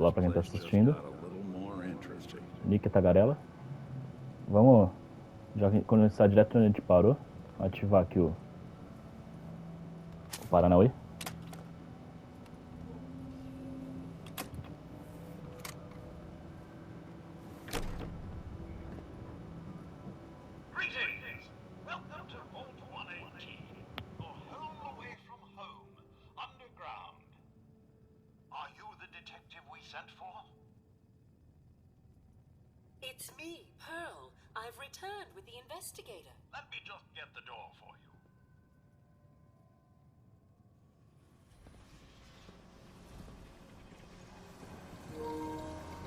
Olá pra quem tá assistindo. Nick Tagarela. Vamos já começar direto onde a gente parou. Ativar aqui o Paranauê. Greetings! Welcome to Vault 118, your home away from home, underground. Are you the detective we sent for? It's me, Pearl. I've returned with the investigator. Let me just get the door for you.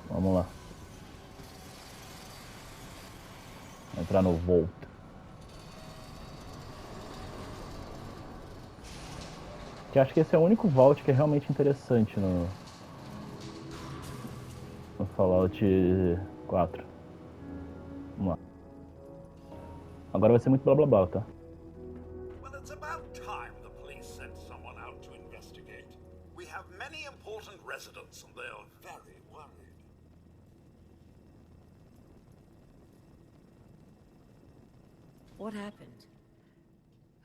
Vamos lá. Entrar no Vault. Que acho que esse é o único Vault que é realmente interessante no Fallout 4. Vamos lá. Agora vai ser muito blá blá blá, tá? Well, it's about time the police sent someone out to investigate. We have many important residents and they are very worried. What happened?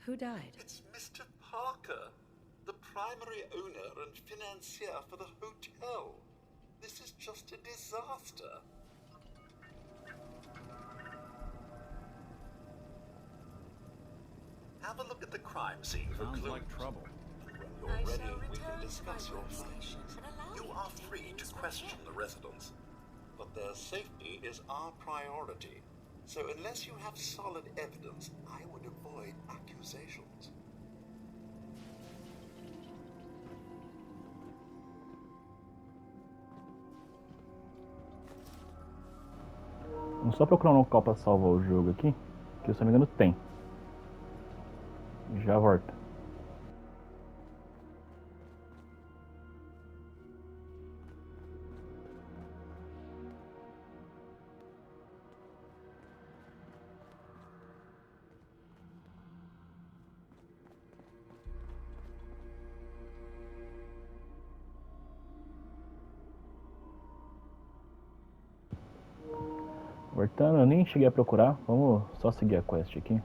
Who died? It's Mr. Parker, the primary owner and financier for the hotel. This is just a disaster. Have a look at the crime scene for clues. Sounds like trouble. When you're ready, we can discuss your findings. You are free to question the residents, but their safety is our priority. So unless you have solid evidence, I would avoid accusations. Vamos só procurar um local pra salvar o jogo aqui. Que se eu não me engano tem. Já volta. Voltando, eu nem cheguei a procurar. Vamos só seguir a quest aqui.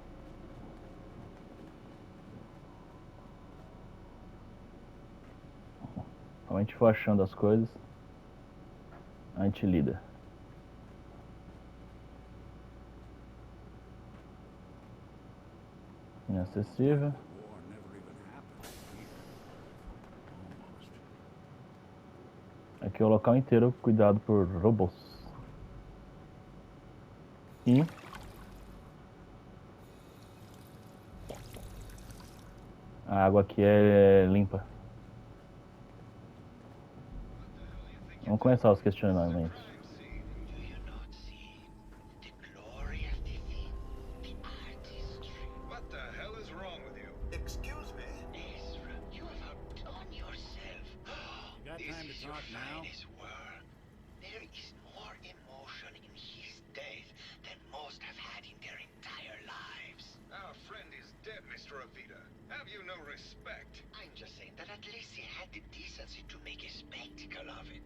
Quando a gente for achando as coisas, a gente lida. Inacessível. Aqui é o local inteiro cuidado por robôs. E a água aqui é limpa. Vamos começar os questionamentos. Excuse me? You have outdone yourself. You got This time to is your talk now? finest work. There is more emotion in his death than most have had in their entire lives. Our friend is dead, Mr. Avita. Have you no respect? I'm just saying that at least he had the decency to make a spectacle of it.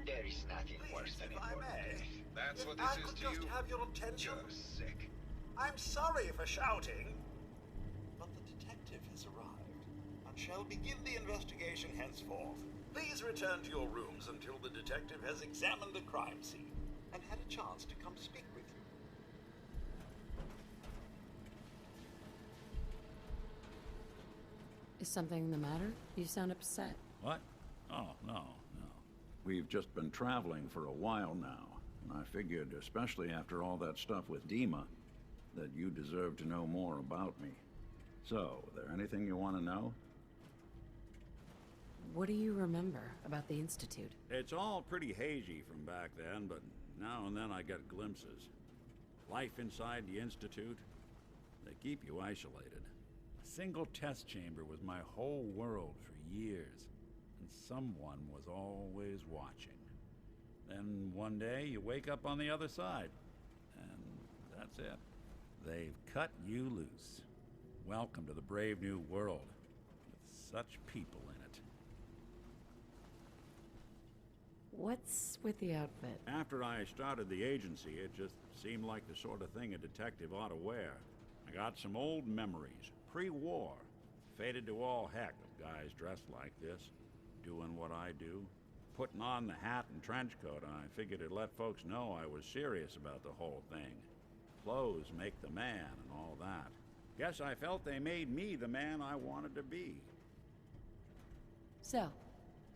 There is nothing worse than If a I word may, death. That's if what I this is could to just you? have your attention. You're sick. I'm sorry for shouting, but the detective has arrived and shall begin the investigation henceforth. Please return to your rooms until the detective has examined the crime scene and had a chance to come speak with you. Is something the matter? You sound upset. What? Oh, no. We've just been traveling for a while now, and I figured, especially after all that stuff with Dima, that you deserve to know more about me. So, there anything you want to know? What do you remember about the Institute? It's all pretty hazy from back then, but now and then I get glimpses. Life inside the Institute, they keep you isolated. A single test chamber was my whole world for years, and someone was always watching. Then one day you wake up on the other side, and that's it. They've cut you loose. Welcome to the brave new world, with such people in it. What's with the outfit? After I started the agency, it just seemed like the sort of thing a detective ought to wear. I got some old memories, pre-war. Faded to all heck of guys dressed like this, doing what I do. Putting on the hat and trench coat, I figured it'd let folks know I was serious about the whole thing. Clothes make the man and all that. Guess I felt they made me the man I wanted to be. So,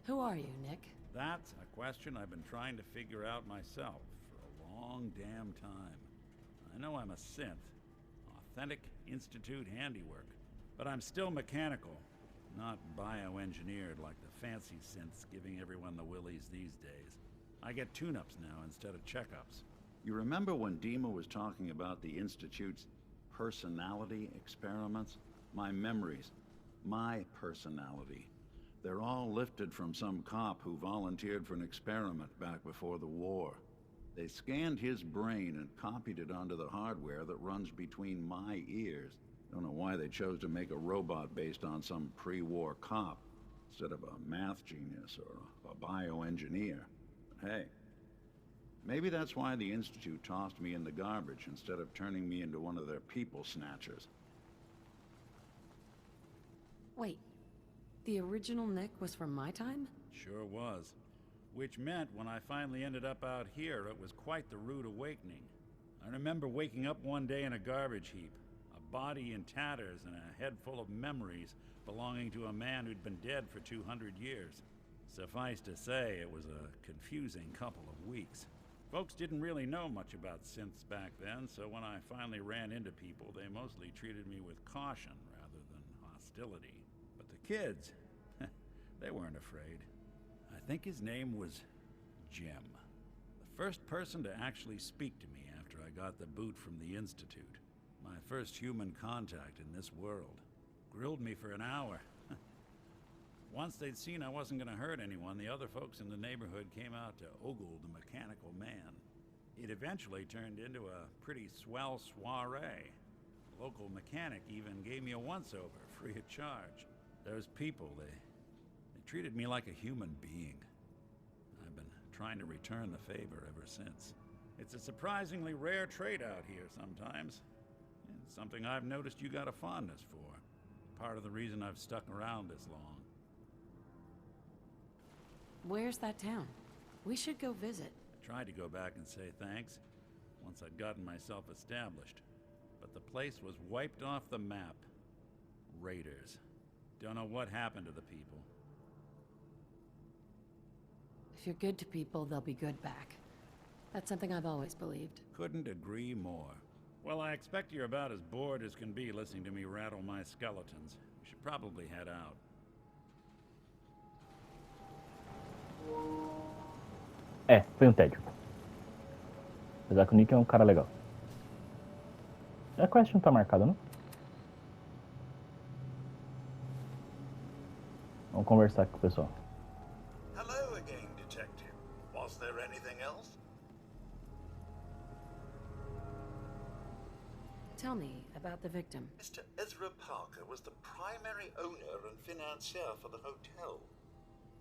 who are you, Nick? That's a question I've been trying to figure out myself for a long damn time. I know I'm a synth, authentic Institute handiwork, but I'm still mechanical, not bioengineered like the fancy synths giving everyone the willies these days. I get tune-ups now instead of checkups. You remember when Dima was talking about the Institute's personality experiments? My memories. My personality. They're all lifted from some cop who volunteered for an experiment back before the war. They scanned his brain and copied it onto the hardware that runs between my ears. Don't know why they chose to make a robot based on some pre-war cop instead of a math genius or a bioengineer. But hey, maybe that's why the Institute tossed me in the garbage instead of turning me into one of their people snatchers. Wait, the original Nick was from my time? Sure was. Which meant when I finally ended up out here, it was quite the rude awakening. I remember waking up one day in a garbage heap, a body in tatters and a head full of memories belonging to a man who'd been dead for 200 years. Suffice to say, it was a confusing couple of weeks. Folks didn't really know much about synths back then, so when I finally ran into people, they mostly treated me with caution rather than hostility. But the kids, they weren't afraid. I think his name was Jim. The first person to actually speak to me after I got the boot from the Institute. My first human contact in this world. Grilled me for an hour. Once they'd seen I wasn't gonna hurt anyone, the other folks in the neighborhood came out to ogle the mechanical man. It eventually turned into a pretty swell soiree. The local mechanic even gave me a once-over, free of charge. Those people, they treated me like a human being. I've been trying to return the favor ever since. It's a surprisingly rare trait out here sometimes. It's something I've noticed you got a fondness for. Part of the reason I've stuck around this long. Where's that town? We should go visit. I tried to go back and say thanks once I'd gotten myself established, but the place was wiped off the map. Raiders. Don't know what happened to the people. If you're good to people, they'll be good back. That's something I've always believed. Couldn't agree more. Well, I expect you're about as bored as can be listening to me rattle my skeletons. We should probably head out. Foi um tédio. Apesar que o Nick é um cara legal. A quest não tá marcada, não? Vamos conversar com o pessoal. Hello again, Detective. Was there anything else? Tell me about the victim. Mr. Ezra Parker was the primary owner and financier for the hotel.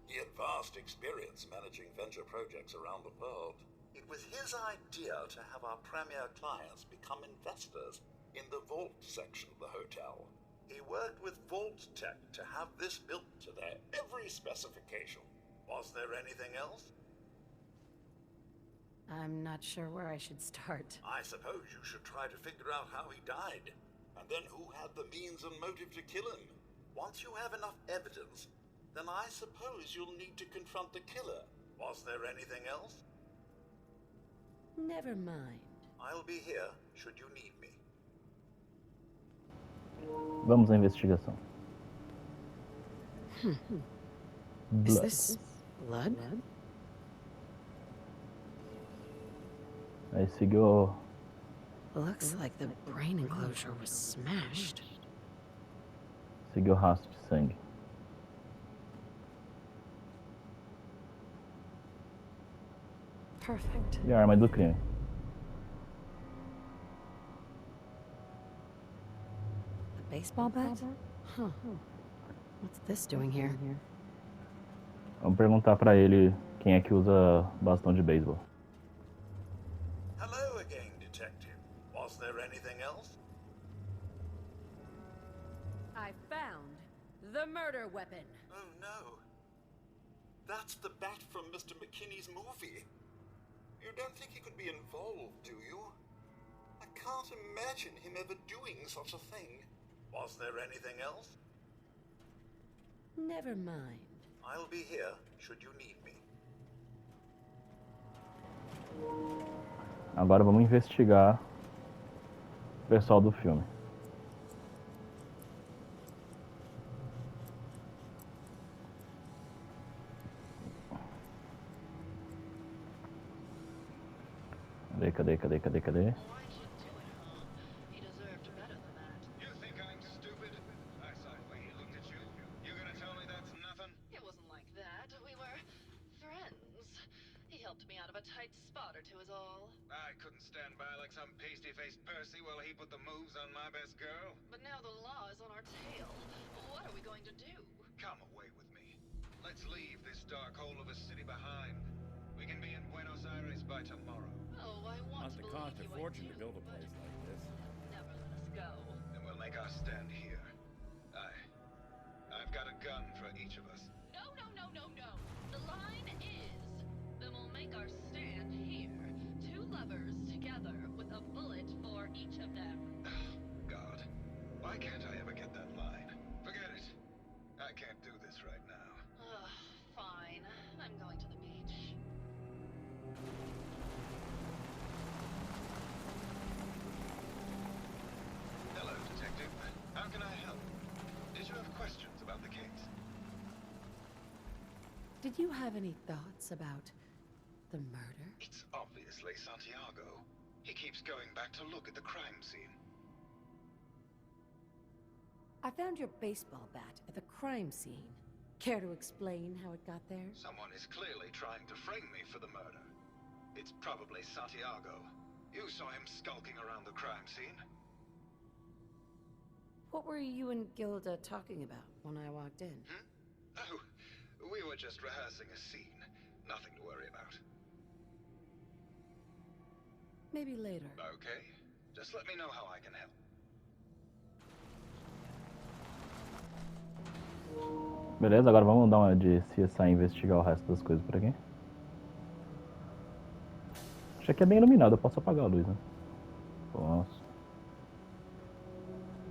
He had vast experience managing venture projects around the world. It was his idea to have our premier clients become investors in the vault section of the hotel. He worked with Vault Tech to have this built to their every specification. Was there anything else? I'm not sure where I should start. I suppose you should try to figure out how he died, and then who had the means and motive to kill him. Once you have enough evidence, then I suppose you'll need to confront the killer. Was there anything else? Never mind. I'll be here, should you need me. Vamos à investigação. Is this blood? Aí seguiu. Looks like the brain enclosure was smashed. Seguiu o rastro de sangue. Perfect. E a arma do crime. A baseball bat? Huh. What's this doing here? Vamos perguntar pra ele o Quem é que usa bastão de beisebol? Hello again, Detective. Was there anything else? I found the murder weapon. Oh no. That's the bat from Mr. McKinney's movie. You don't think he could be involved, do you? I can't imagine him ever doing such a thing. Was there anything else? Never mind. I'll be here should you need me. Agora vamos investigar o pessoal do filme. Cadê? Why'd you do it, huh? He deserved better than that. You think I'm stupid? I saw the way he looked at you. You gonna tell me that's nothing? It wasn't like that. We were friends. He helped me out of a tight spot or two is all. I couldn't stand by like some pasty-faced Percy while he put the moves on my best girl. But now the law is on our tail. What are we going to do? Come away with me. Let's leave this dark hole of a city behind. We can be in Buenos Aires by tomorrow. Oh, I want Must to have believe cost a you, I fortune to do, build a but place like this. never let us go. Then we'll make our stand here. I've got a gun for each of us. No. The line is, then we'll make our stand here. Two lovers together with a bullet for each of them. God, why can't I ever get that line? Forget it. I can't do this right now. Fine. I'm going to the beach. Hello, Detective. How can I help? Did you have questions about the case? Did you have any thoughts about the murder? It's obviously Santiago. He keeps going back to look at the crime scene. I found your baseball bat at the crime scene. Care to explain how it got there? Someone is clearly trying to frame me for the murder. It's probably Santiago. You saw him skulking around the crime scene. What were you and Gilda talking about when I walked in? Oh, we were just rehearsing a scene. Nothing to worry about. Maybe later. Okay. Just let me know how I can help. Beleza, agora vamos dar uma de CSI e investigar o resto das coisas por aqui. Acho que aqui é bem iluminado, eu posso apagar a luz, né? Posso.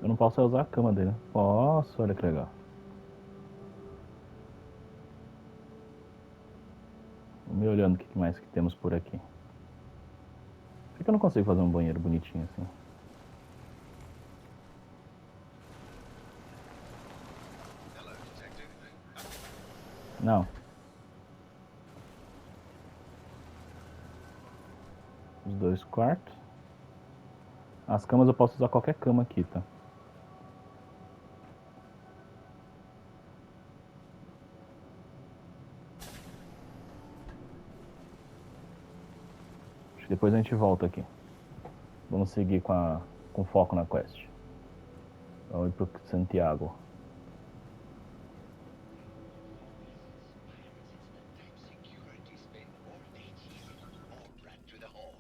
Eu não posso usar a cama dele, né? Posso, olha que legal. Vamos olhando o que mais que temos por aqui. Por que eu não consigo fazer um banheiro bonitinho assim? Hello, Detective. Não. Os dois quartos. As camas eu posso usar qualquer cama aqui, tá? Acho que depois a gente volta aqui. Vamos seguir com foco na quest. Vamos ir pro Santiago. Security's been all day chasing all right through the halls.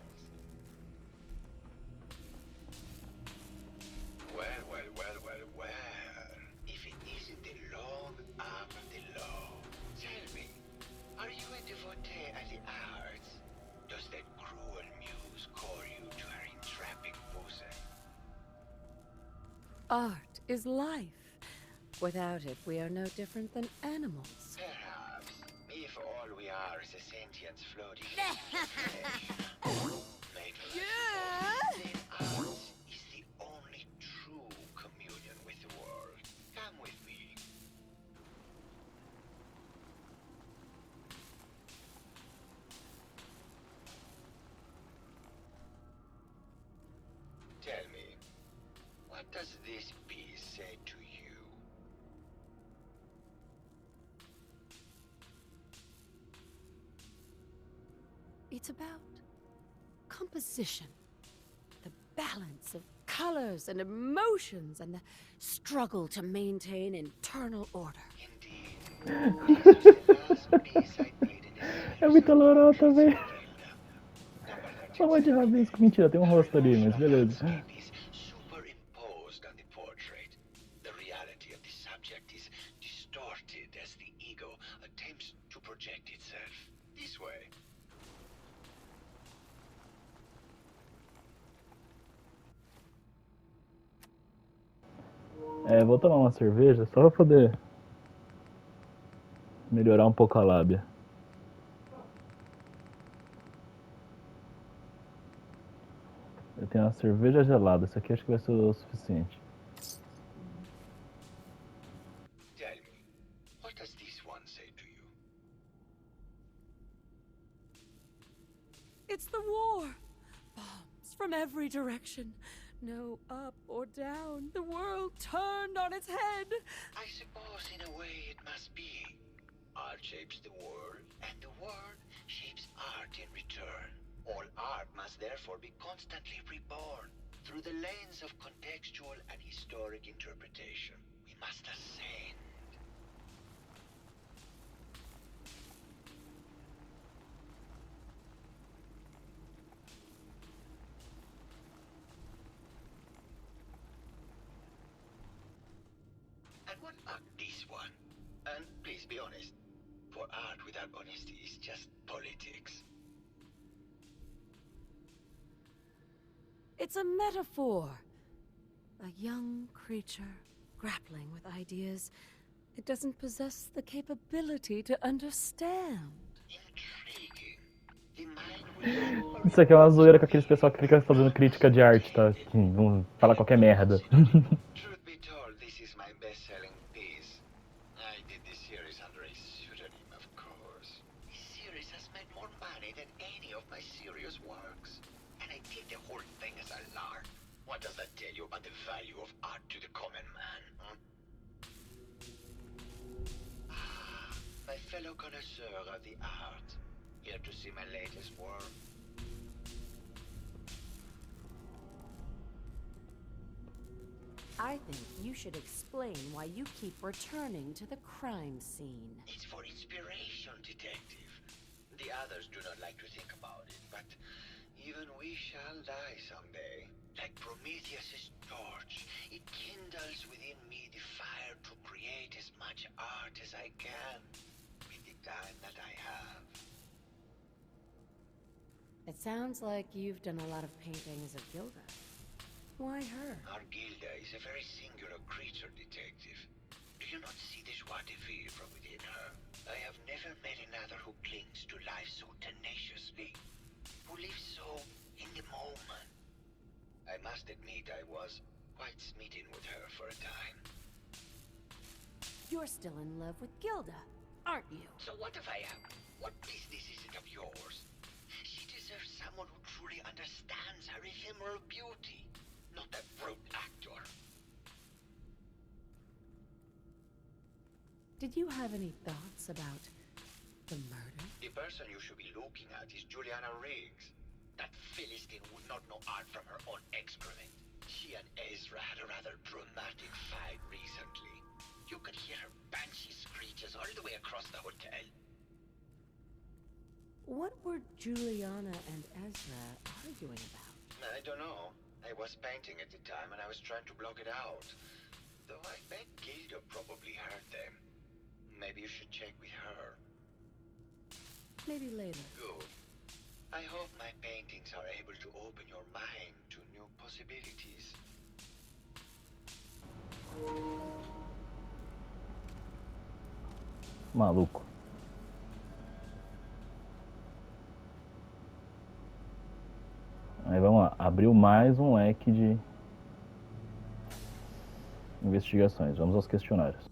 Well. If it isn't the long arm of the law. Tell me, are you a devotee of the arts? Does that cruel muse call you to her entrapping bosom? Art is life. Without it, we are no different than animals. Perhaps, if all we are is a sentient floating made for then ours is the only true communion with the world. Come with me. Tell me, what does this piece say to you? It's about composition, the balance of colors and emotions, and the struggle to maintain internal order. Indeed. This was the last piece I played in the É muita lorota, velho. Number Tava de 1370. rabisco. Mentira, tem um The rosto ali, mas emotional beleza. landscape is superimposed on the portrait. The reality of the subject is distorted as the ego attempts to project itself. This way. É, vou tomar uma cerveja só pra poder melhorar um pouco a lábia. Eu tenho uma cerveja gelada, isso aqui acho que vai ser o suficiente. Tell me, what does this one say to you? It's the war! Bombs from every direction. No up or down. The world turned on its head. I suppose in a way it must be. Art shapes the world, and the world shapes art in return. All art must therefore be constantly reborn through the lens of contextual and historic interpretation. We must ascend. And what about this one? And please be honest, for art without honesty is just politics. It's a metaphor. A young creature grappling with ideas it doesn't possess the capability to understand. Intriguing. The mind will Isso aqui é uma zoeira com aqueles pessoal que fica fazendo crítica de arte, tá? Que não fala qualquer merda. Truth be told, this is my best-selling piece. I did this series under a pseudonym, of course. This series has made more money than any of my serious works. And I did the whole thing as a lark. What does that tell you about the value of art to the common man? My fellow connoisseur of the art. Here to see my latest work. I think you should explain why you keep returning to the crime scene. It's for inspiration, detective. The others do not like to think about it, but even we shall die someday. Like Prometheus's torch, it kindles within me the fire to create as much art as I can with the time that I have. It sounds like you've done a lot of paintings of Gilda. Why her? Our Gilda is a very singular creature, detective. Do you not see the joie de vivre from within her? I have never met another who clings to life so tenaciously, who lives so in the moment. I must admit I was quite smitten with her for a time. You're still in love with Gilda, aren't you? So what if I am? What business is it of yours? She deserves someone who truly understands her ephemeral beauty, not a brute actor. Did you have any thoughts about the murder? The person you should be looking at is Juliana Riggs. That Philistine would not know art from her own excrement. She and Ezra had a rather dramatic fight recently. You could hear her banshee screeches all the way across the hotel. What were Juliana and Ezra arguing about? I don't know. I was painting at the time and I was trying to block it out. Though I bet Gilda probably heard them. Maybe you should check with her. Maybe later. Good. I hope my paintings are able to open your mind to new possibilities. Maluco. Aí vamos lá, abriu mais um leque de investigações. Vamos aos questionários.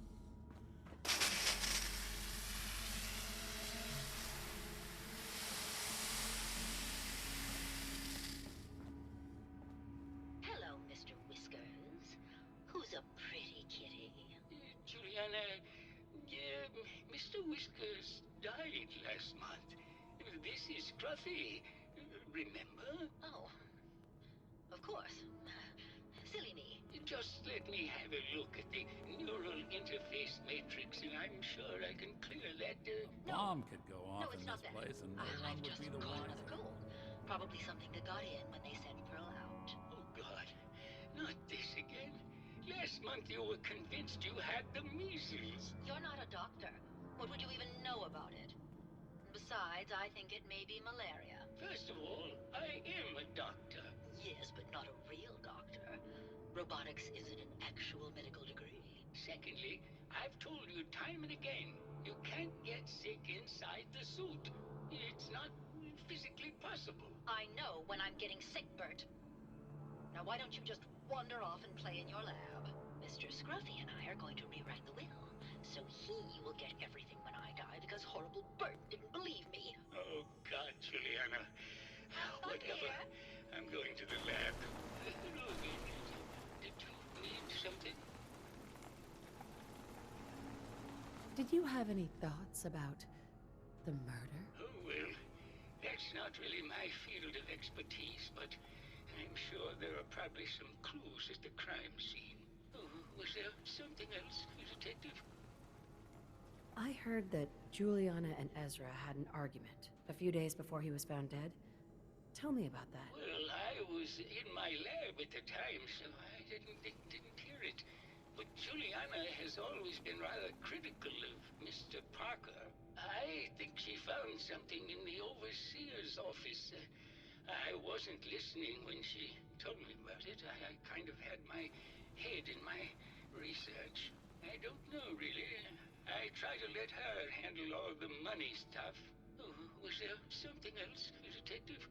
Hello, Mr. Whiskers. Who's a pretty kitty? Juliana, Mr. Whiskers died last month. This is Scruffy. Remember? Oh, of course. Silly me. Just let me have a look at the neural interface matrix, and I'm sure I can clear that. Bomb could go off No, it's in not this that. place, and no one I've would just be the caught another wiser. goal. Probably something that got in when they sent Pearl out. Oh, God. Not this again. Last month you were convinced you had the measles. You're not a doctor. What would you even know about it? Besides, I think it may be malaria. First of all, I am a doctor. Yes, but not a real doctor. Robotics isn't an actual medical degree. Secondly, I've told you time and again, you can't get sick inside the suit. It's not physically possible. I know when I'm getting sick, Bert. Now why don't you just wander off and play in your lab? Mr. Scruffy and I are going to rewrite the will, so he will get everything when I die because horrible Bert didn't believe me. Oh, God, Juliana. Whatever. I'm going to the lab. Did you need something? Did you have any thoughts about the murder? Oh, well, that's not really my field of expertise, but I'm sure there are probably some clues at the crime scene. Oh, was there something else, Detective? I heard that Juliana and Ezra had an argument a few days before he was found dead. Tell me about that. Well, I was in my lab at the time, so I didn't hear it. But Juliana has always been rather critical of Mr. Parker. I think she found something in the overseer's office. I wasn't listening when she told me about it. I kind of had my head in my research. I don't know, really. I try to let her handle all the money stuff. Oh, was there something else, Detective?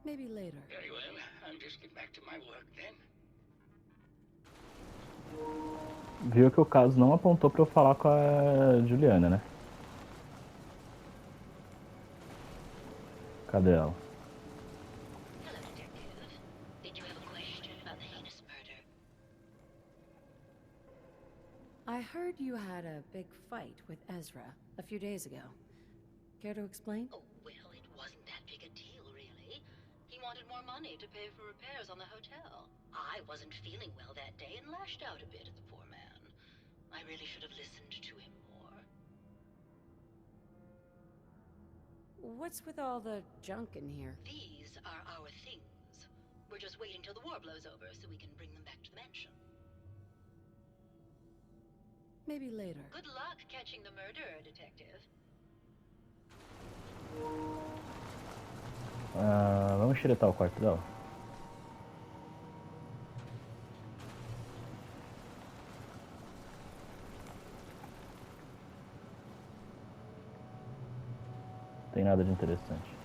Maybe later. Very well. I'll just get back to my work then. Viu que o caso não apontou pra eu falar com a Juliana, né? Cadê ela? Hello, Detective. Did you have a question about the heinous murder? I heard you had a big fight with Ezra a few days ago. Care to explain? Oh, well, it wasn't that big a deal, really. He wanted more money to pay for repairs on the hotel. I wasn't feeling well that day and lashed out a bit at the poor man. I really should have listened to him more. What's with all the junk in here? These are our things. We're just waiting till the war blows over so we can bring them back to the mansion. Maybe later. Good luck catching the murderer, Detective. Vamos xeretar o quarto dela? Tem nada de interessante.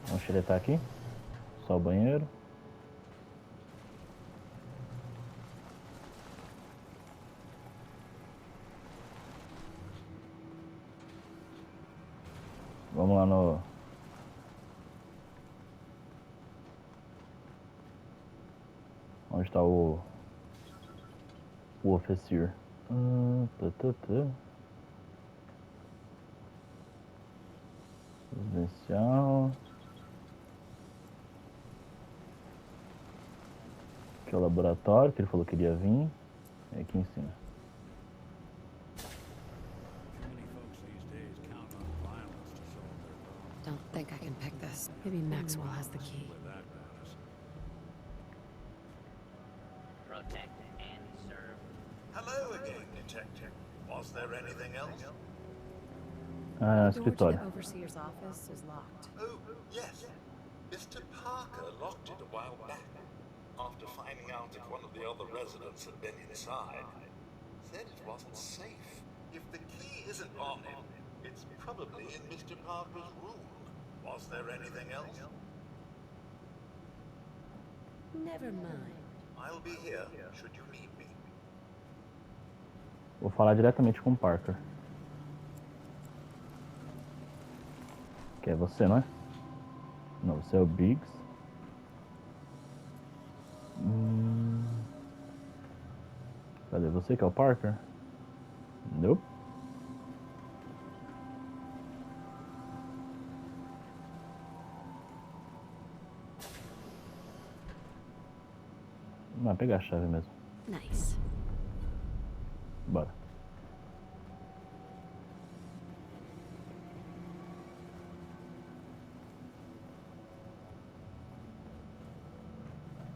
Vamos xeretar aqui. Só o banheiro. Vamos lá no... Onde está o officer? Residencial. Aqui é o laboratório, que ele falou que iria vir. É aqui em cima. Don't think I can pick this. Maybe Maxwell has the key. Protect and serve. Hello again, Detective. Was there anything else? The door to Escritório. the overseer's office is locked. Oh, yes. Mr. Parker locked it a while back. After finding out that one of the other residents had been inside, said it wasn't safe. If the key isn't on him, it's probably in Mr. Parker's room. Was there anything else? Never mind. I'll be here, should you need me. Vou falar diretamente com o Parker. Que é você, não é? Não, você é o Biggs. Cadê você que é o Parker? Nope. Não, pegar a chave mesmo. Nice. Bora.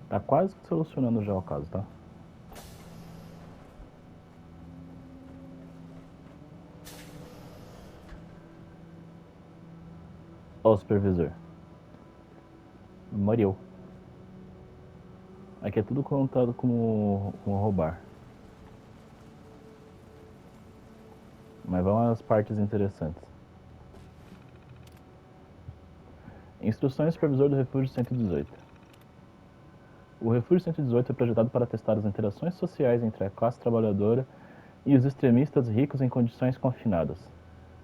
Tá quase solucionando já o caso, tá? Ó o supervisor. Morreu. Aqui é tudo contado como roubar. Mas vamos às partes interessantes. Instruções do supervisor do Refúgio 118. O Refúgio 118 é projetado para testar as interações sociais entre a classe trabalhadora e os extremistas ricos em condições confinadas.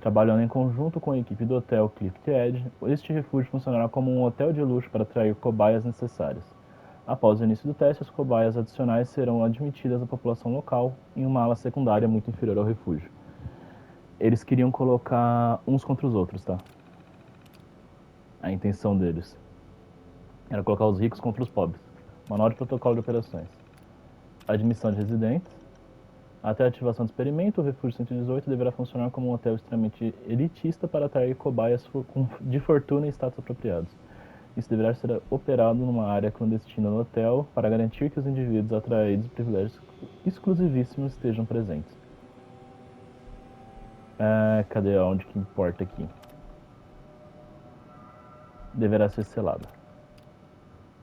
Trabalhando em conjunto com a equipe do hotel Cliff Edge, este refúgio funcionará como um hotel de luxo para atrair cobaias necessárias. Após o início do teste, as cobaias adicionais serão admitidas à população local em uma ala secundária muito inferior ao refúgio. Eles queriam colocar uns contra os outros, tá? A intenção deles era colocar os ricos contra os pobres. Manual de protocolo de operações. Admissão de residentes. Até a ativação do experimento, o Refúgio 118 deverá funcionar como um hotel extremamente elitista para atrair cobaias de fortuna e status apropriados. Isso deverá ser operado numa área clandestina do hotel para garantir que os indivíduos atraídos e privilégios exclusivíssimos estejam presentes. Cadê onde que importa aqui? Deverá ser selada.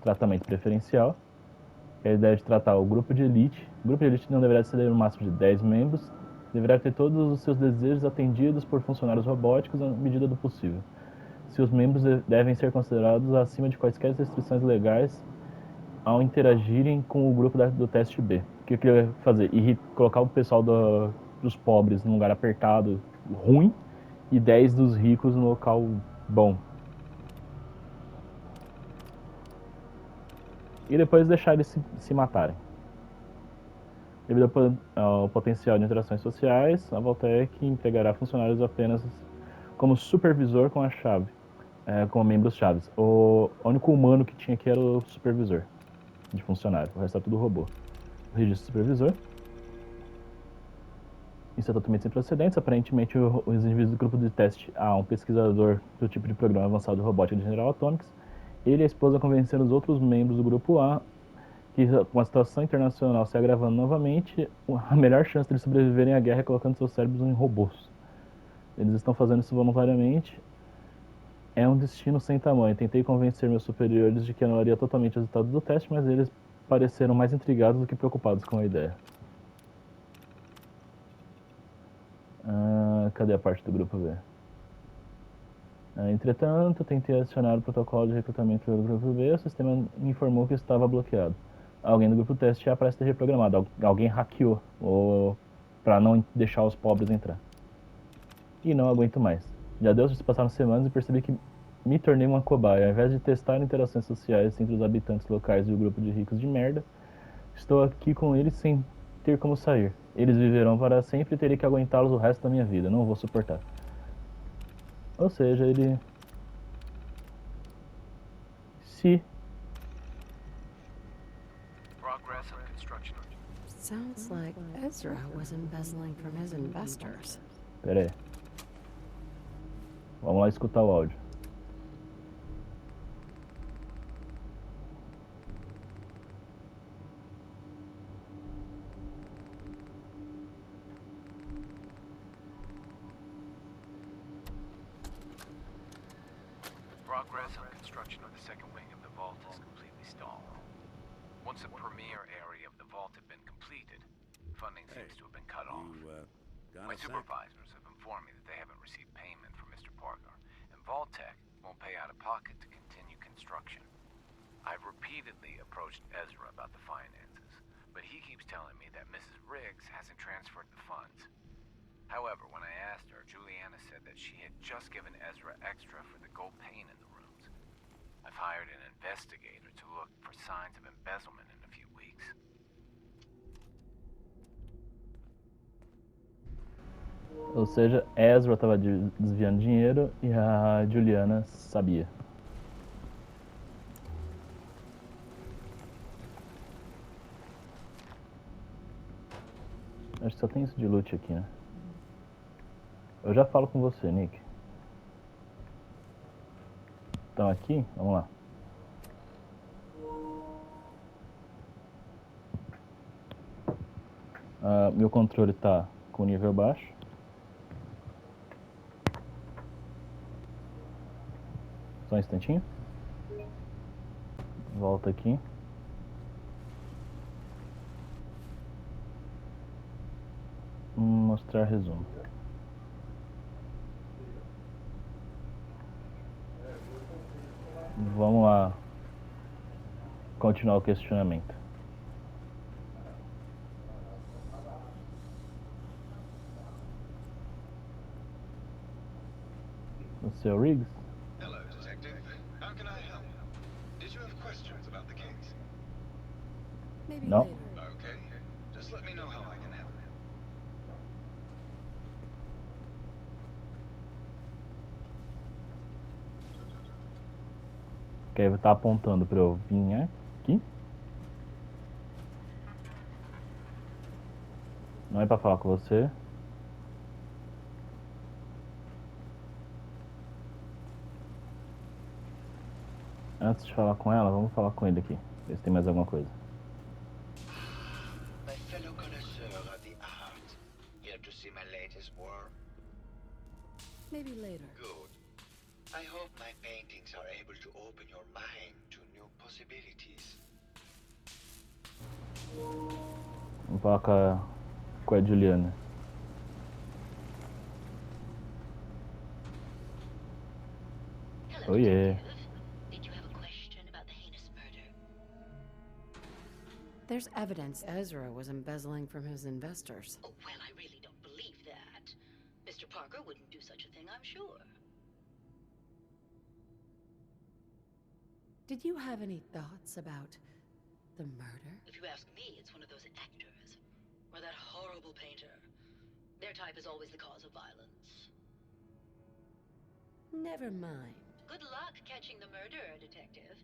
Tratamento preferencial. A ideia de tratar o grupo de elite. O grupo de elite não deverá exceder no máximo de 10 membros. Deverá ter todos os seus desejos atendidos por funcionários robóticos à medida do possível. Seus membros devem ser considerados acima de quaisquer restrições legais ao interagirem com o grupo do teste B. O que eu queria fazer? Colocar o pessoal dos pobres num lugar apertado, ruim, e 10 dos ricos no local bom. E depois deixar eles se matarem. Devido ao potencial de interações sociais, a Voltec empregará funcionários apenas como supervisor com a chave, como membros chaves. O único humano que tinha aqui era o supervisor de funcionário, o resto é tudo robô. O registro do supervisor. Isso é totalmente sem precedentes. Aparentemente, os indivíduos do grupo de teste A, um pesquisador do tipo de programa avançado de robótica de General Atomics, ele e a esposa convenceram os outros membros do grupo A que, com a situação internacional se agravando novamente, a melhor chance de eles sobreviverem à guerra é colocando seus cérebros em robôs. Eles estão fazendo isso voluntariamente. É um destino sem tamanho. Tentei convencer meus superiores de que anularia totalmente os resultados do teste, mas eles pareceram mais intrigados do que preocupados com a ideia. Cadê a parte do grupo B? Entretanto, tentei adicionar o protocolo de recrutamento pelo grupo B. O sistema informou que estava bloqueado. Alguém do grupo teste A parece ter reprogramado. Alguém hackeou para não deixar os pobres entrar. E não aguento mais. Já deu, se passaram semanas e percebi que me tornei uma cobaia. Ao invés de testar interações sociais entre os habitantes locais e o grupo de ricos de merda, estou aqui com eles sem ter como sair. Eles viverão para sempre e terei que aguentá-los o resto da minha vida. Não vou suportar. Ou seja, ele se Sounds like Ezra was embezzling from his investors. Pera aí. Vamos lá escutar o áudio. Progress on construction of the second wing of the vault is completely stalled. Once the premier area of the vault had been completed, funding seems to have been cut off. My supervisors have informed me that they haven't received payment from Mr. Parker, and Vault-Tec won't pay out of pocket to continue construction. I've repeatedly approached Ezra about the finances, but he keeps telling me that Mrs. Riggs hasn't transferred the funds. However, when I asked her, Juliana said that she had just given Ezra extra for the gold paint in the rooms. I've hired an investigator to look for signs of embezzlement in a few weeks. Ou seja, Ezra estava desviando dinheiro e a Juliana sabia. Acho que só tem isso de loot aqui, né? Eu já falo com você, Nick. Então aqui, vamos lá. Meu controle tá com nível baixo. Só um instantinho. Volta aqui. Mostrar resumo. Vamos lá continuar o questionamento. O seu Riggs? Hello, Detective. How can I help? Did you have questions about the case? Maybe No. later. Okay. Just let me know how I can help. Que aí tá apontando pra eu vir aqui. Não é pra falar com você. Antes de falar com ela, vamos falar com ele aqui. Ver se tem mais alguma coisa. My fellow connoisseur of the art, here to see my latest work? Maybe later. Good. I hope my paintings are able to open your mind to new possibilities. Vamos falar com a Juliana. Hello, Oh yeah. Detective. Did you have a question about the heinous murder? There's evidence Ezra was embezzling from his investors. Oh, well, I really don't believe that. Mr. Parker wouldn't do such a thing, I'm sure. Did you have any thoughts about the murder? If you ask me, it's one of those actors. Or that horrible painter. Their type is always the cause of violence. Never mind. Good luck catching the murderer, Detective.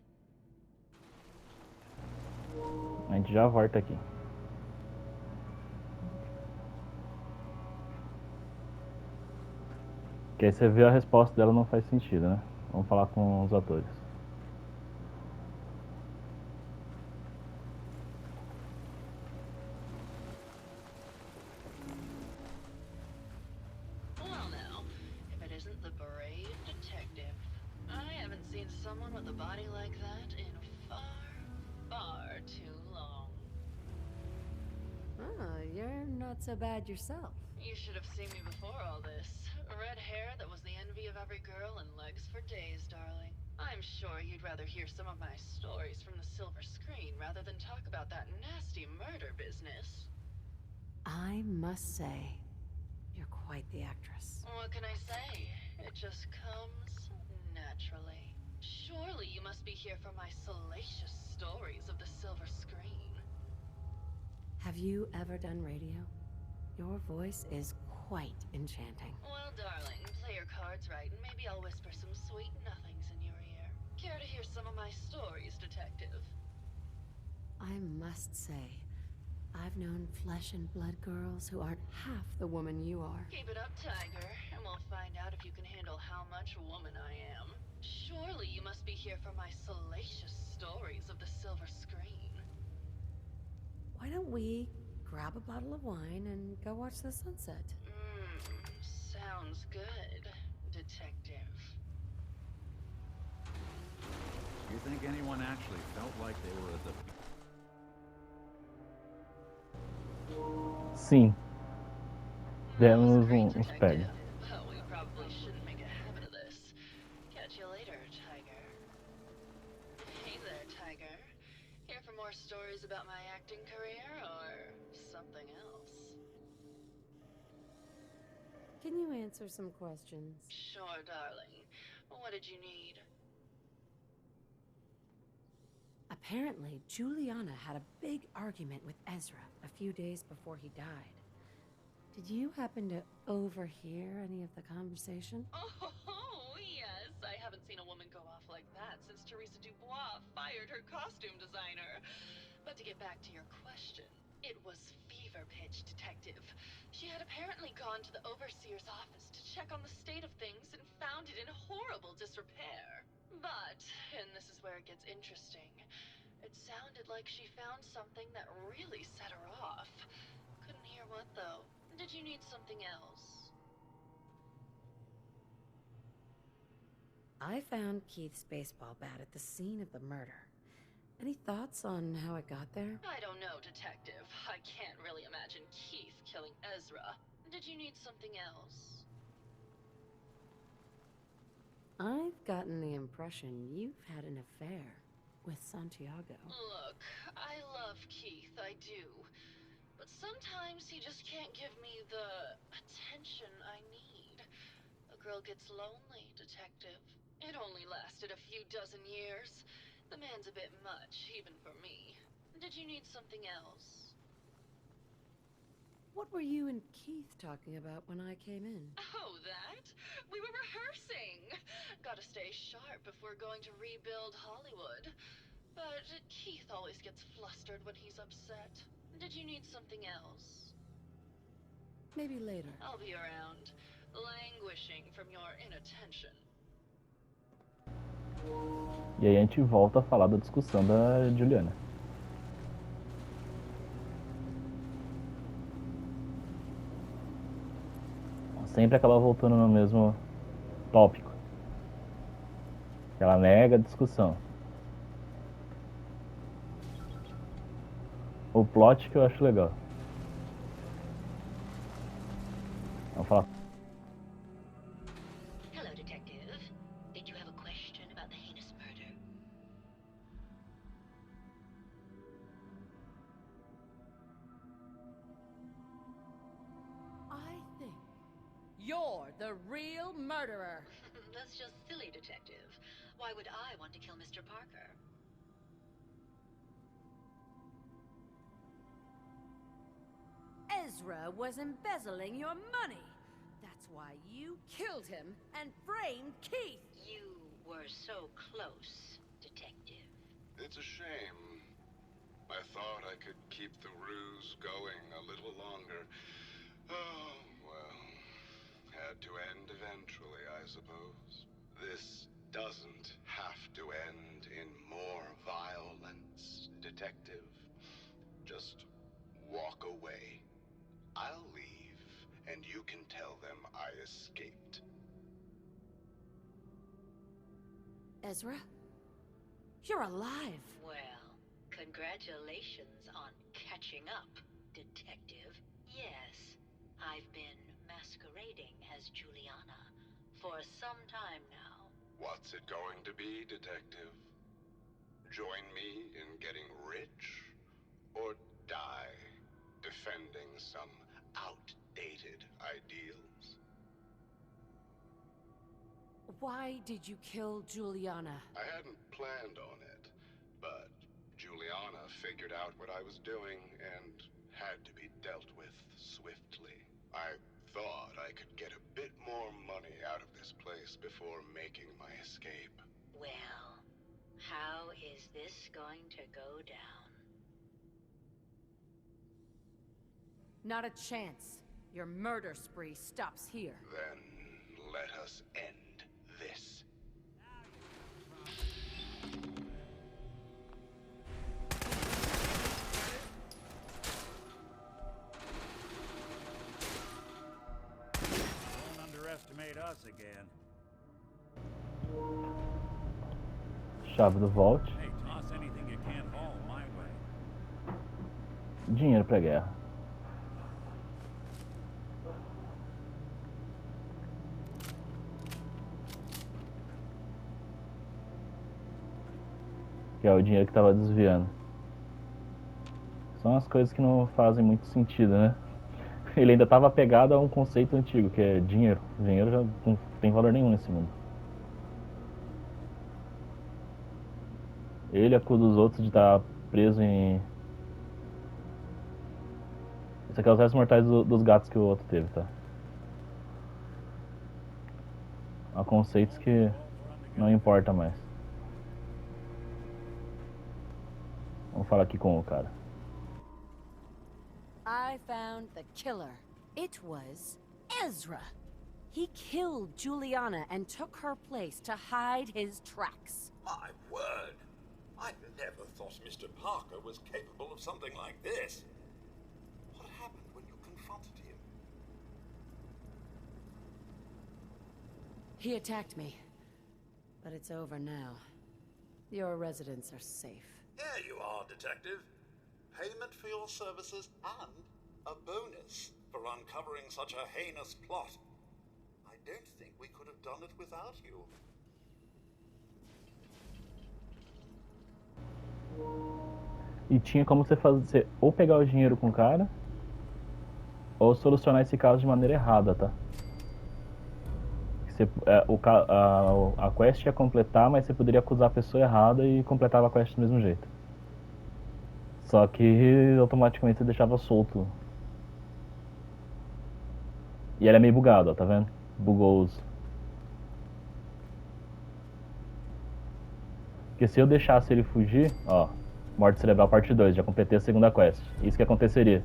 A gente já volta aqui. Que aí você vê a resposta dela não faz sentido, né? Vamos falar com os atores. Well now, if it isn't the brave detective. I haven't seen someone with a body like that in far, far too long. Ah, you're not so bad yourself. You should have seen me before all this. Red hair that was the envy of every girl and legs for days, darling. I'm sure you'd rather hear some of my stories from the silver screen rather than talk about that nasty murder business. I must say, you're quite the actress. What can I say? It just comes naturally. Surely you must be here for my salacious stories of the silver screen. Have you ever done radio? Your voice is quite enchanting. Well, darling, play your cards right and maybe I'll whisper some sweet nothings in your ear. Care to hear some of my stories, Detective? I must say, I've known flesh and blood girls who aren't half the woman you are. Keep it up, Tiger, and we'll find out if you can handle how much woman I am. Surely you must be here for my salacious stories of the silver screen. Why don't we grab a bottle of wine and go watch the sunset? Sounds good, Detective. You think anyone actually felt like they were at the... Sim. Demos uns pega. But we probably shouldn't make a habit of this. Catch you later, Tiger. Hey there, Tiger. Here for more stories about my acting career or something else? Can you answer some questions? Sure, darling. What did you need? Apparently, Juliana had a big argument with Ezra a few days before he died. Did you happen to overhear any of the conversation? Oh, yes. I haven't seen a woman go off like that since Teresa Dubois fired her costume designer. But to get back to your question, It was fever pitch, Detective. She had apparently gone to the Overseer's office to check on the state of things and found it in horrible disrepair. But, and this is where it gets interesting, it sounded like she found something that really set her off. Couldn't hear what, though. Did you need something else? I found Keith's baseball bat at the scene of the murder. Any thoughts on how it got there? I don't know, Detective. I can't really imagine Keith killing Ezra. Did you need something else? I've gotten the impression you've had an affair with Santiago. Look, I love Keith, I do. But sometimes he just can't give me the attention I need. A girl gets lonely, Detective. It only lasted a few dozen years. The man's a bit much, even for me. Did you need something else? What were you and Keith talking about when I came in? Oh, that? We were rehearsing. Gotta stay sharp if we're going to rebuild Hollywood. But Keith always gets flustered when he's upset. Did you need something else? Maybe later. I'll be around, languishing from your inattention. E aí a gente volta a falar da discussão da Juliana. Sempre acaba voltando no mesmo tópico. Aquela mega discussão. O plot que eu acho legal. Vamos falar. Hello, Detective. Did you have a question about the heinous murder? I think you're the real murderer. That's just silly, Detective. Why would I want to kill Mr. Parker? Ezra was embezzling your money. That's why you killed him and framed Keith. You were so close, Detective. It's a shame. I thought I could keep the ruse going a little longer. Oh, well, had to end eventually, I suppose. This doesn't have to end in more violence, Detective. Just walk away. I'll leave, and you can tell them I escaped. Ezra? You're alive. Well, congratulations on catching up, Detective. Yes, I've been masquerading as Juliana for some time now. What's it going to be, Detective? Join me in getting rich? Or die defending some outdated ideals? Why did you kill Juliana? I hadn't planned on it, but Juliana figured out what I was doing and had to be dealt with swiftly. I thought I could get a bit more money out of this place before making my escape. Well, how is this going to go down? Not a chance. Your murder spree stops here. Then let us end this. Don't underestimate us again. Chave do vault. Hey, toss anything you can't haul my way. Dinheiro pra guerra. Que é o dinheiro que tava desviando. São as coisas que não fazem muito sentido, né? Ele ainda estava apegado a um conceito antigo, que é dinheiro. Dinheiro já não tem valor nenhum nesse mundo. Ele acusa os outros de estar preso em... Isso aqui é os restos mortais dos gatos que o outro teve, tá? Há conceitos que não importa mais. Vamos falar aqui com o cara. I found the killer. It was Ezra. He killed Juliana and took her place to hide his tracks. My word! I never thought Mr. Parker was capable of something like this. What happened when you confronted him? He attacked me. But it's over now. Your residents are safe. Here you are, Detective. Payment for your services and a bonus for uncovering such a heinous plot. I don't think we could have done it without you. E tinha como você fazer ou pegar o dinheiro com o cara, ou solucionar esse caso de maneira errada, tá? Você, a quest ia completar, mas você poderia acusar a pessoa errada e completava a quest do mesmo jeito. Só que automaticamente você deixava solto. E ele é meio bugado, ó, tá vendo? Bugou os... Porque se eu deixasse ele fugir, ó, morte cerebral parte 2, já completei a segunda quest. Isso que aconteceria.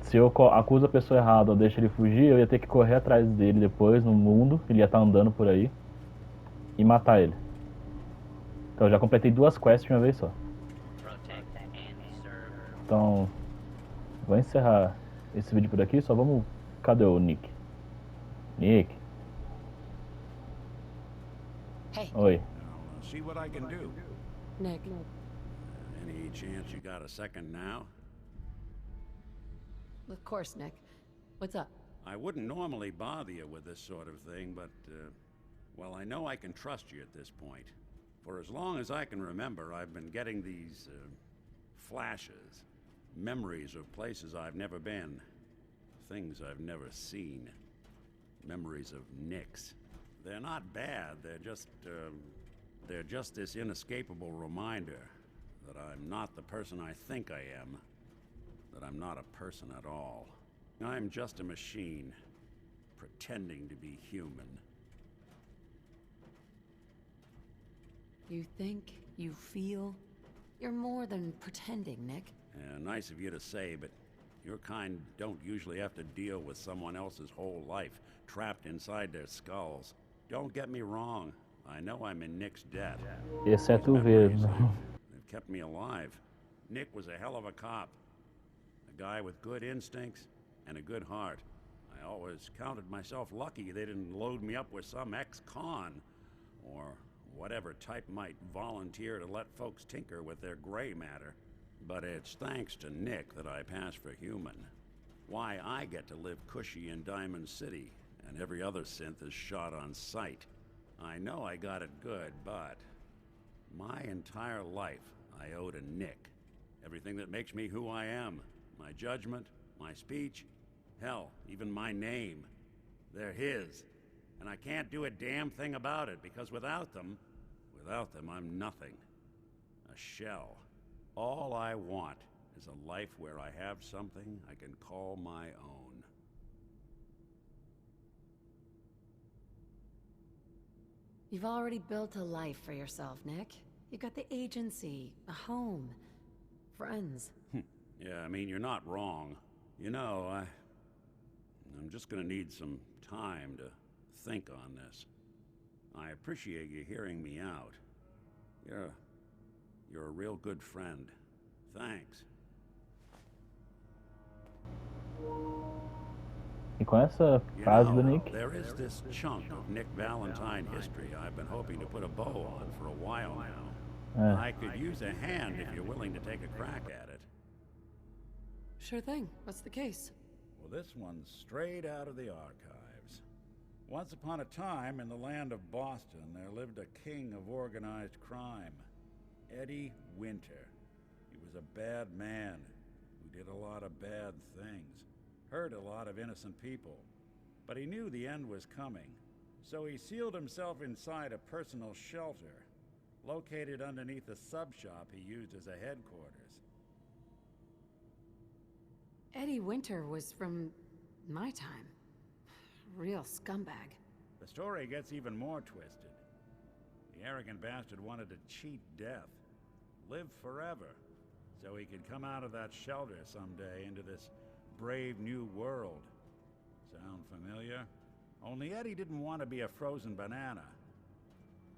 Se eu acuso a pessoa errada ou deixo ele fugir, eu ia ter que correr atrás dele depois no mundo, ele ia estar andando por aí, e matar ele. Então eu já completei 2 quests de uma vez só. Então, vou encerrar esse vídeo por aqui, só vamos... Cadê o Nick? Nick? Hey. Oi. Now, see what I can do. Nick. Any chance you got a second now? Of course, Nick. What's up? I wouldn't normally bother you with this sort of thing, but, well, I know I can trust you at this point. For as long as I can remember, I've been getting these, flashes. Memories of places I've never been. Things I've never seen. Memories of Nicks. They're not bad, they're just this inescapable reminder that I'm not the person I think I am. That I'm not a person at all. I'm just a machine, pretending to be human. You think, you feel, you're more than pretending, Nick. Yeah, nice of you to say, but your kind don't usually have to deal with someone else's whole life trapped inside their skulls. Don't get me wrong, I know I'm in Nick's debt. Exceto o verde. They've kept me alive. Nick was a hell of a cop. A guy with good instincts and a good heart. I always counted myself lucky they didn't load me up with some ex-con, or whatever type might volunteer to let folks tinker with their gray matter. But it's thanks to Nick that I pass for human. Why I get to live cushy in Diamond City, and every other synth is shot on sight. I know I got it good, but my entire life I owe to Nick. Everything that makes me who I am. My judgment, my speech, hell, even my name. They're his. And I can't do a damn thing about it, because without them, I'm nothing. A shell. All I want is a life where I have something I can call my own. You've already built a life for yourself, Nick. You've got the agency, a home, friends. Yeah, I mean, you're not wrong. You know, I'm just gonna need some time to think on this. I appreciate you hearing me out. You're a real good friend. Thanks. E com essa frase do Nick... There is this chunk of Nick Valentine history I've been hoping to put a bow on for a while now. I could use a hand if you're willing to take a crack at it. Sure thing. What's the case? Well, this one's straight out of the archives. Once upon a time, in the land of Boston, there lived a king of organized crime, Eddie Winter. He was a bad man who did a lot of bad things, hurt a lot of innocent people. But he knew the end was coming, so he sealed himself inside a personal shelter, located underneath a sub-shop he used as a headquarters. Eddie Winter was from my time. Real scumbag. The story gets even more twisted. The arrogant bastard wanted to cheat death, live forever. so he could come out of that shelter someday into this brave new world. Sound familiar? Only Eddie didn't want to be a frozen banana.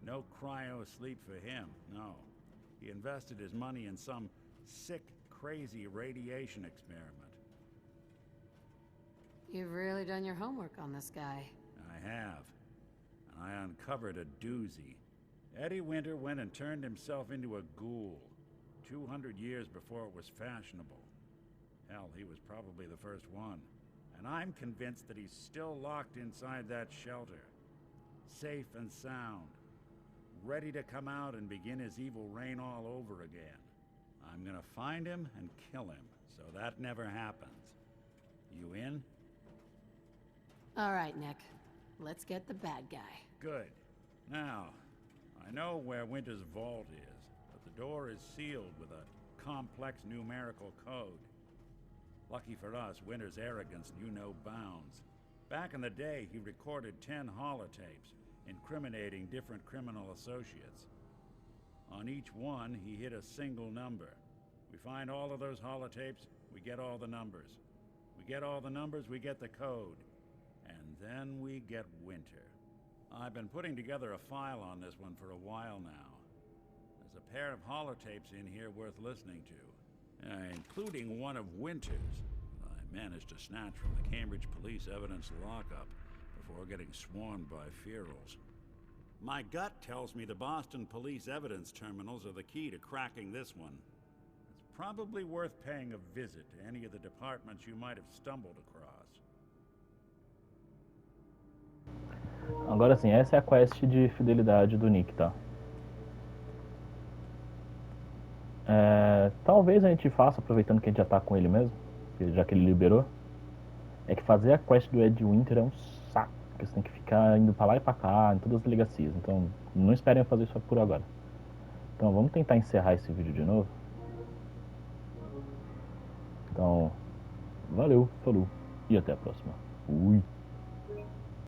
No cryo sleep for him, no. He invested his money in some sick, crazy radiation experiment. You've really done your homework on this guy. I have. And I uncovered a doozy. Eddie Winter went and turned himself into a ghoul 200 years before it was fashionable. Hell, he was probably the first one. And I'm convinced that he's still locked inside that shelter. Safe and sound. Ready to come out and begin his evil reign all over again. I'm gonna find him and kill him, so that never happens. You in? All right, Nick. Let's get the bad guy. Good. Now, I know where Winter's vault is, but the door is sealed with a complex numerical code. Lucky for us, Winter's arrogance knew no bounds. Back in the day, he recorded 10 holotapes, incriminating different criminal associates. On each one, he hit a single number. We find all of those holotapes, we get all the numbers. We get all the numbers, we get the code. And then we get Winter. I've been putting together a file on this one for a while now. There's a pair of holotapes in here worth listening to, including one of Winter's. I managed to snatch from the Cambridge Police evidence lockup before getting swarmed by ferals. My gut tells me the Boston Police evidence terminals are the key to cracking this one. It's probably worth paying a visit to any of the departments you might have stumbled across. Agora sim, essa é a quest de fidelidade do Nick, tá? Talvez a gente faça, aproveitando que a gente já tá com ele mesmo, já que ele liberou, é que fazer a quest do Ed Winter é um saco, porque você tem que ficar indo pra lá e pra cá, em todas as delegacias, então não esperem eu fazer isso por agora. Então vamos tentar encerrar esse vídeo de novo. Então, valeu, falou, e até a próxima. Fui!